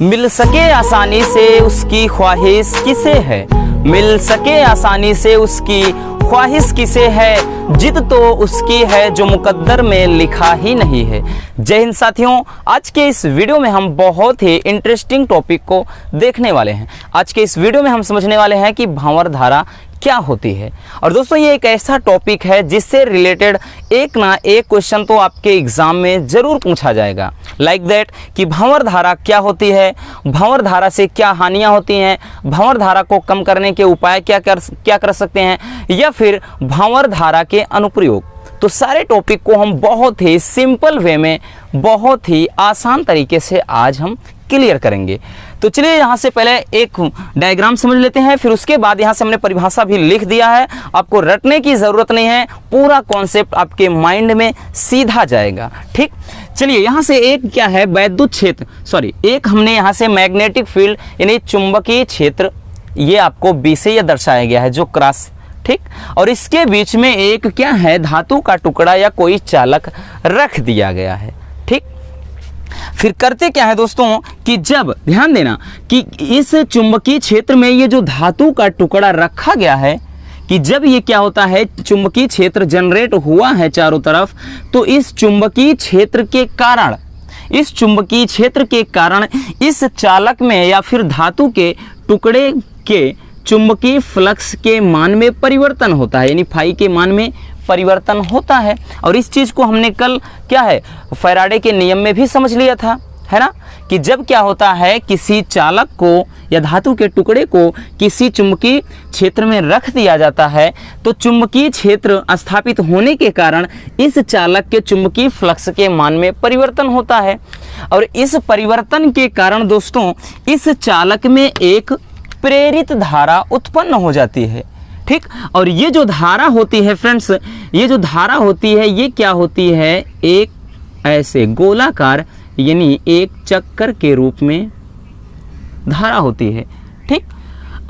मिल सके आसानी से उसकी ख्वाहिश किसे है, मिल सके आसानी से उसकी ख्वाहिश किसे है, जिद तो उसकी है जो मुकद्दर में लिखा ही नहीं है। जय हिंद साथियों, आज के इस वीडियो में हम बहुत ही इंटरेस्टिंग टॉपिक को देखने वाले हैं। आज के इस वीडियो में हम समझने वाले हैं कि भंवर धारा क्या होती है। और दोस्तों ये एक ऐसा टॉपिक है जिससे रिलेटेड एक ना एक क्वेश्चन तो आपके एग्जाम में ज़रूर पूछा जाएगा, लाइक दैट कि भंवर धारा क्या होती है, भंवर धारा से क्या हानियां होती हैं, भंवर धारा को कम करने के उपाय क्या कर सकते हैं, या फिर भंवर धारा के अनुप्रयोग। तो सारे टॉपिक को हम बहुत ही सिंपल वे में, बहुत ही आसान तरीके से आज हम क्लियर करेंगे। तो चलिए यहाँ से पहले एक डायग्राम समझ लेते हैं, फिर उसके बाद यहाँ से हमने परिभाषा भी लिख दिया है। आपको रटने की ज़रूरत नहीं है, पूरा कॉन्सेप्ट आपके माइंड में सीधा जाएगा। ठीक, चलिए यहाँ से एक क्या है, वैद्युत क्षेत्र, एक हमने यहाँ से मैग्नेटिक फील्ड यानी चुंबकीय क्षेत्र, ये आपको बी से यह दर्शाया गया है जो क्रॉस, ठीक। और इसके बीच में एक क्या है, धातु का टुकड़ा या कोई चालक रख दिया गया है। ठीक, फिर करते क्या है दोस्तों कि जब ध्यान देना कि इस चुंबकीय क्षेत्र में ये जो धातु का टुकड़ा रखा गया है, कि जब ये क्या होता है, चुंबकीय क्षेत्र जनरेट हुआ है चारों तरफ, तो इस चुंबकीय क्षेत्र के कारण इस चालक में या फिर धातु के टुकड़े के चुंबकीय फ्लक्स के मान में परिवर्तन होता है, यानी फाई के मान में परिवर्तन होता है। और इस चीज़ को हमने कल क्या है, फैराडे के नियम में भी समझ लिया था, है ना, कि जब क्या होता है, किसी चालक को या धातु के टुकड़े को किसी चुंबकीय क्षेत्र में रख दिया जाता है, तो चुंबकीय क्षेत्र स्थापित होने के कारण इस चालक के चुंबकीय फ्लक्स के मान में परिवर्तन होता है। और इस परिवर्तन के कारण दोस्तों इस चालक में एक प्रेरित धारा उत्पन्न हो जाती है। ठीक, और ये जो धारा होती है फ्रेंड्स, ये जो धारा होती है ये क्या होती है, एक ऐसे गोलाकार यानी एक चक्कर के रूप में धारा होती है। ठीक,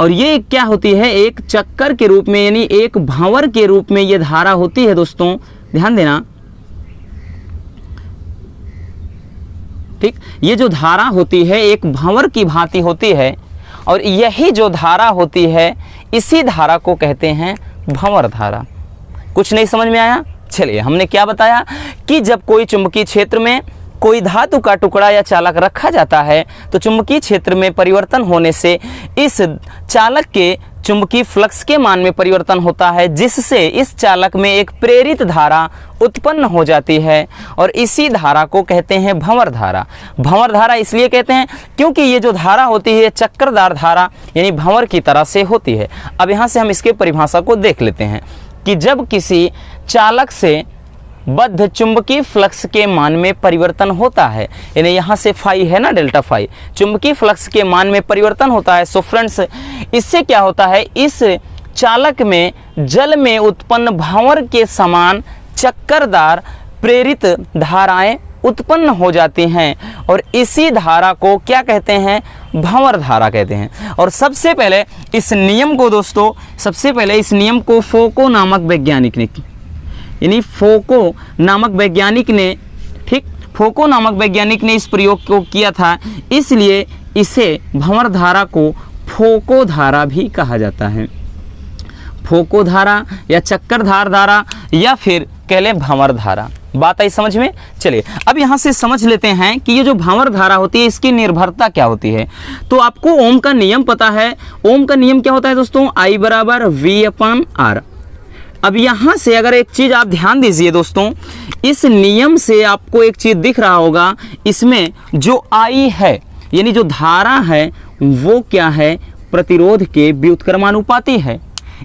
और ये क्या होती है, एक चक्कर के रूप में यानी एक भंवर के रूप में ये धारा होती है दोस्तों, ध्यान देना। ठीक, ये जो धारा होती है एक भंवर की भांति होती है, और यही जो धारा होती है इसी धारा को कहते हैं भंवर धारा। कुछ नहीं समझ में आया? चलिए, हमने क्या बताया कि जब कोई चुंबकीय क्षेत्र में कोई धातु का टुकड़ा या चालक रखा जाता है, तो चुंबकीय क्षेत्र में परिवर्तन होने से इस चालक के चुंबकीय फ्लक्स के मान में परिवर्तन होता है, जिससे इस चालक में एक प्रेरित धारा उत्पन्न हो जाती है, और इसी धारा को कहते हैं भंवर धारा। भंवर धारा इसलिए कहते हैं क्योंकि ये जो धारा होती है चक्करदार धारा यानी भंवर की तरह से होती है। अब यहाँ से हम इसके परिभाषा को देख लेते हैं कि जब किसी चालक से बद्ध चुंबकीय फ्लक्स के मान में परिवर्तन होता है, यानी यहाँ से फाई है ना, डेल्टा फाई, चुंबकीय फ्लक्स के मान में परिवर्तन होता है। सो फ्रेंड्स, इससे क्या होता है, इस चालक में जल में उत्पन्न भंवर के समान चक्करदार प्रेरित धाराएं उत्पन्न हो जाती हैं, और इसी धारा को क्या कहते हैं, भंवर धारा कहते हैं। और सबसे पहले इस नियम को दोस्तों, फोको नामक वैज्ञानिक ने, यानी फोको नामक वैज्ञानिक ने, ठीक, फोको नामक वैज्ञानिक ने इस प्रयोग को किया था, इसलिए इसे भंवर धारा को फोको धारा भी कहा जाता है। फोको धारा या चक्करधार धारा या फिर कह लें भंवर धारा। बात आई समझ में? चलिए अब यहाँ से समझ लेते हैं कि ये जो भंवर धारा होती है इसकी निर्भरता क्या होती है। तो आपको ओम का नियम पता है। ओम का नियम क्या होता है दोस्तों, I बराबर V/R। अब यहाँ से अगर एक चीज़ आप ध्यान दीजिए दोस्तों, इस नियम से आपको एक चीज़ दिख रहा होगा, इसमें जो I है यानी जो धारा है वो क्या है, प्रतिरोध के व्युत्क्रमानुपाती है।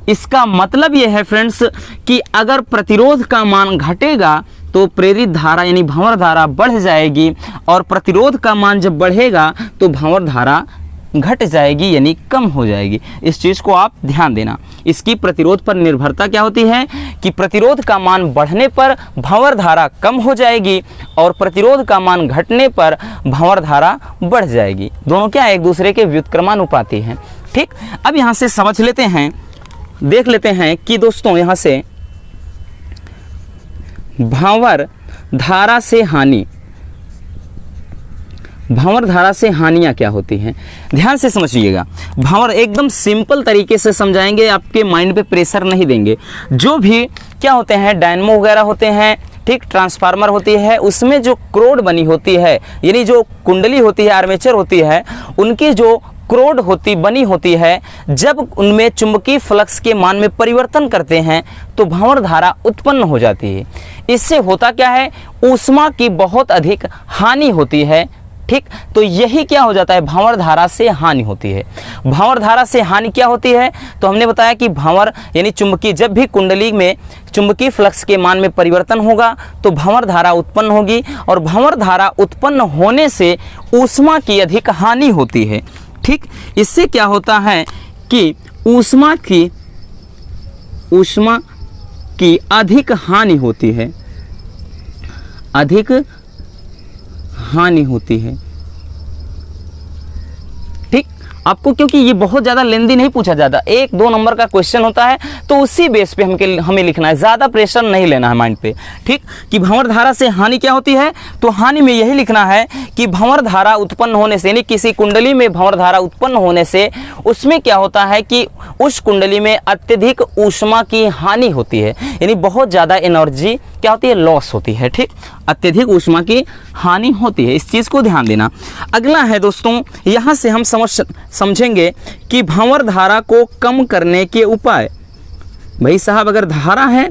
इसका मतलब ये है फ्रेंड्स कि अगर प्रतिरोध का मान घटेगा तो प्रेरित धारा यानी भंवर धारा बढ़ जाएगी, और प्रतिरोध का मान जब बढ़ेगा तो भंवर धारा घट जाएगी यानी कम हो जाएगी। इस चीज़ को आप ध्यान देना। इसकी प्रतिरोध पर निर्भरता क्या होती है कि प्रतिरोध का मान बढ़ने पर भंवर धारा कम हो जाएगी, और प्रतिरोध का मान घटने पर भंवर धारा बढ़ जाएगी। दोनों क्या एक दूसरे के व्युत्क्रमानुपाती हैं। ठीक, अब यहाँ से समझ लेते हैं, देख लेते हैं कि दोस्तों यहाँ से भंवर धारा से हानि, भंवर धारा से हानियां क्या होती हैं, ध्यान से समझिएगा। भंवर एकदम सिंपल तरीके से समझाएंगे, आपके माइंड पे प्रेशर नहीं देंगे। जो भी क्या होते हैं, डायनमो वगैरह होते हैं, ठीक, ट्रांसफार्मर होती है, उसमें जो क्रोड बनी होती है, यानी जो कुंडली होती है, आर्मेचर होती है, उनकी जो क्रोड बनी होती है, जब उनमें चुंबकीय फ्लक्स के मान में परिवर्तन करते हैं तो भंवर धारा उत्पन्न हो जाती है। इससे होता क्या है, ऊष्मा की बहुत अधिक हानि होती है, ठीक। तो यही क्या हो जाता है, भंवर धारा से हानि होती है। भंवर धारा से हानि क्या होती है, तो हमने बताया कि भंवर यानी चुंबकीय, जब भी कुंडली में चुंबकीय फ्लक्स के मान में परिवर्तन होगा तो भंवर धारा उत्पन्न होगी, और भंवर धारा उत्पन्न होने से ऊष्मा की अधिक हानि होती है, ठीक। इससे क्या होता है कि ऊष्मा की अधिक हानि होती है, अधिक हानि होती है, ठीक। आपको क्योंकि ये बहुत ज़्यादा लेंदी नहीं पूछा जाता, 1-2 नंबर का क्वेश्चन होता है, तो उसी बेस पे हमें लिखना है, ज़्यादा प्रेशर नहीं लेना है माइंड पे, ठीक। कि भंवर धारा से हानि क्या होती है, तो हानि में यही लिखना है कि भंवर धारा उत्पन्न होने से, यानी किसी कुंडली में भंवर धारा उत्पन्न होने से उसमें क्या होता है कि उस कुंडली में अत्यधिक ऊष्मा की हानि होती है, यानी बहुत ज़्यादा एनर्जी क्या होती है, लॉस होती है, ठीक। अत्यधिक ऊष्मा की हानि होती है, इस चीज़ को ध्यान देना। अगला है दोस्तों, यहाँ से हम समझेंगे कि भंवर धारा को कम करने के उपाय। भाई साहब, अगर धारा है,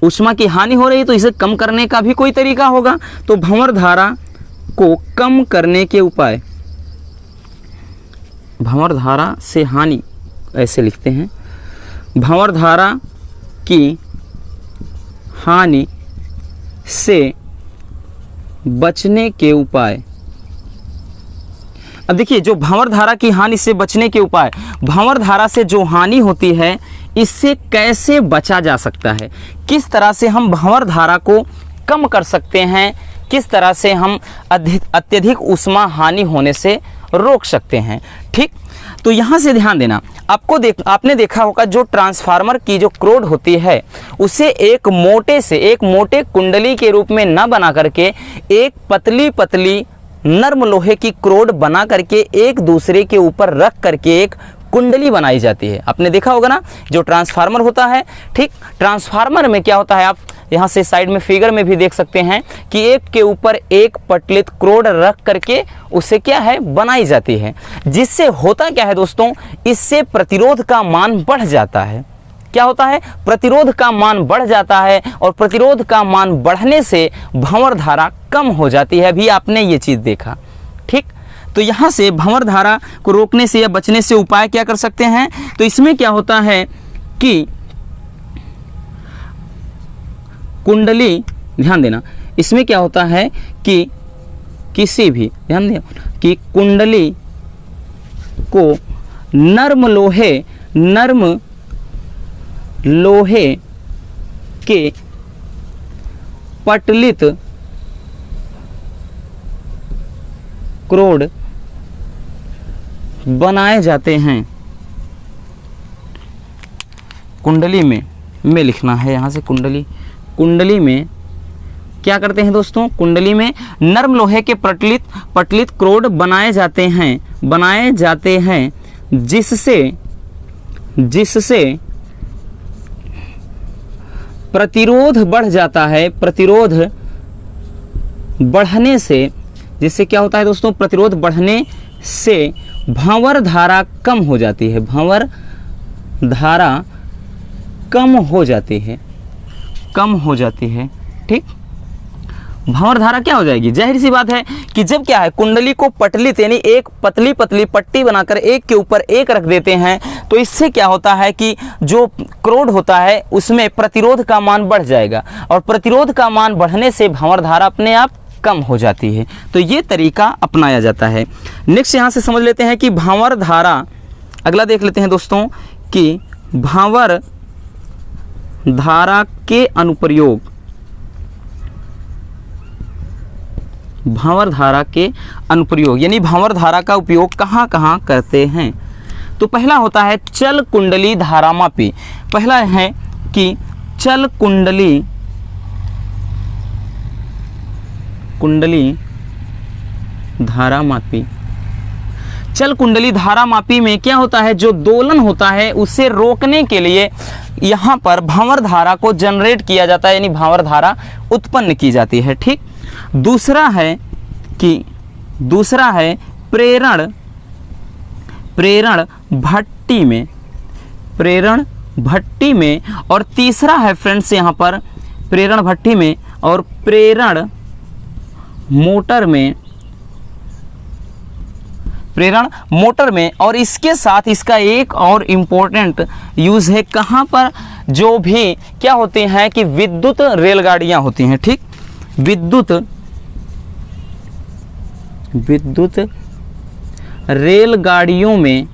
ऊष्मा की हानि हो रही है, तो इसे कम करने का भी कोई तरीका होगा। तो भंवर धारा को कम करने के उपाय, भंवर धारा से हानि ऐसे लिखते हैं, भंवर धारा की हानि से बचने के उपाय। अब देखिए, जो भंवर धारा की हानि से बचने के उपाय, भंवर धारा से जो हानि होती है इससे कैसे बचा जा सकता है, किस तरह से हम भंवर धारा को कम कर सकते हैं, किस तरह से हम अत्यधिक ऊष्मा हानि होने से रोक सकते हैं, ठीक। तो यहाँ से ध्यान देना, आपने देखा होगा जो ट्रांसफार्मर की जो क्रोड होती है उसे एक मोटे कुंडली के रूप में न बना करके एक पतली नर्म लोहे की क्रोड बना करके एक दूसरे के ऊपर रख करके एक कुंडली बनाई जाती है। आपने देखा होगा ना, जो ट्रांसफार्मर होता है, ठीक। ट्रांसफार्मर में क्या होता है, आप यहाँ से साइड में फिगर में भी देख सकते हैं कि एक के ऊपर एक पटलित क्रोड रख करके उसे क्या है, बनाई जाती है। जिससे होता क्या है दोस्तों, इससे प्रतिरोध का मान बढ़ जाता है। क्या होता है, प्रतिरोध का मान बढ़ जाता है, और प्रतिरोध का मान बढ़ने से भंवर धारा कम हो जाती है। अभी आपने ये चीज़ देखा, ठीक। तो यहाँ से भंवर धारा को रोकने से या बचने से उपाय क्या कर सकते हैं, तो इसमें क्या होता है कि कुंडली, ध्यान देना, इसमें क्या होता है कि किसी भी, ध्यान दें, कि कुंडली को नर्म लोहे के पटलित क्रोड बनाए जाते हैं। कुंडली में लिखना है, यहाँ से कुंडली में क्या करते हैं दोस्तों, कुंडली में नर्म लोहे के पटलित क्रोड बनाए जाते हैं जिससे प्रतिरोध बढ़ जाता है। प्रतिरोध बढ़ने से, जिससे क्या होता है दोस्तों, प्रतिरोध बढ़ने से भंवर धारा कम हो जाती है, भंवर धारा कम हो जाती है, ठीक। भंवर धारा क्या हो जाएगी, जाहिर सी बात है कि जब क्या है, कुंडली को पटलित यानी एक पतली पट्टी बनाकर एक के ऊपर एक रख देते हैं, तो इससे क्या होता है कि जो क्रोड होता है उसमें प्रतिरोध का मान बढ़ जाएगा, और प्रतिरोध का मान बढ़ने से भंवर धारा अपने आप कम हो जाती है। तो ये तरीका अपनाया जाता है। नेक्स्ट यहाँ से समझ लेते हैं कि भंवर धारा, अगला देख लेते हैं दोस्तों कि भंवर धारा के अनुप्रयोग, भंवर धारा के अनुप्रयोग यानी भंवर धारा का उपयोग कहाँ कहाँ करते हैं। तो पहला होता है चल कुंडली धारामापी। पहला है कि चल कुंडली धारामापी। चल कुंडली धारामापी में क्या होता है, जो दोलन होता है उसे रोकने के लिए यहाँ पर भंवर धारा को जनरेट किया जाता है, यानी भंवर धारा उत्पन्न की जाती है। ठीक, दूसरा है प्रेरण भट्टी में, और तीसरा है फ्रेंड्स यहाँ पर प्रेरण भट्टी में और प्रेरण मोटर में। और इसके साथ इसका एक और इम्पोर्टेंट यूज़ है कहाँ पर, जो भी क्या होती हैं कि विद्युत रेलगाड़ियाँ होती हैं। ठीक, विद्युत रेलगाड़ियों में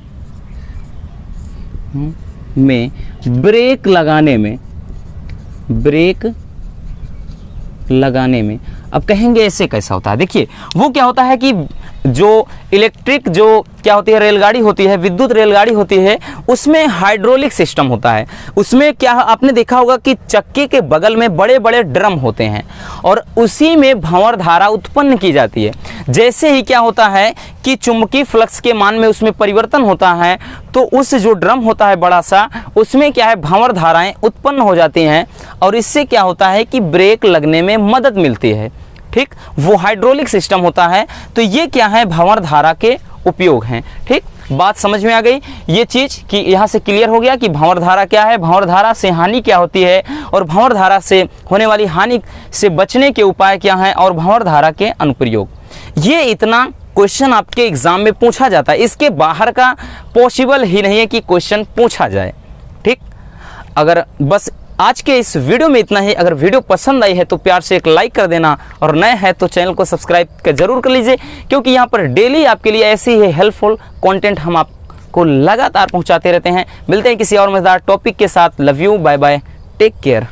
ब्रेक लगाने में अब कहेंगे ऐसे कैसा होता है। देखिए वो क्या होता है कि जो इलेक्ट्रिक जो क्या होती है रेलगाड़ी होती है, विद्युत रेलगाड़ी होती है, उसमें हाइड्रोलिक सिस्टम होता है। उसमें क्या आपने देखा होगा कि चक्के के बगल में बड़े बड़े ड्रम होते हैं और उसी में भंवर धारा उत्पन्न की जाती है। जैसे ही क्या होता है कि चुंबकीय फ्लक्स के मान में उसमें परिवर्तन होता है, तो उस जो ड्रम होता है बड़ा सा, उसमें क्या है भंवर धाराएं उत्पन्न हो जाती हैं और इससे क्या होता है कि ब्रेक लगने में मदद मिलती है। ठीक, वो हाइड्रोलिक सिस्टम होता है। तो ये क्या है, भंवर धारा के उपयोग हैं। ठीक, बात समझ में आ गई ये चीज़ कि यहाँ से क्लियर हो गया कि भंवर धारा क्या है, भंवर धारा से हानि क्या होती है और भंवर धारा से होने वाली हानि से बचने के उपाय क्या हैं और भंवर धारा के अनुप्रयोग। ये इतना क्वेश्चन आपके एग्जाम में पूछा जाता है, इसके बाहर का पॉसिबल ही नहीं है कि क्वेश्चन पूछा जाए। ठीक, अगर बस आज के इस वीडियो में इतना ही। अगर वीडियो पसंद आई है तो प्यार से एक लाइक कर देना और नए हैं तो चैनल को सब्सक्राइब जरूर कर लीजिए, क्योंकि यहाँ पर डेली आपके लिए ऐसी ही हेल्पफुल कंटेंट हम आपको लगातार पहुँचाते रहते हैं। मिलते हैं किसी और मजेदार टॉपिक के साथ। Love you, bye bye, take care.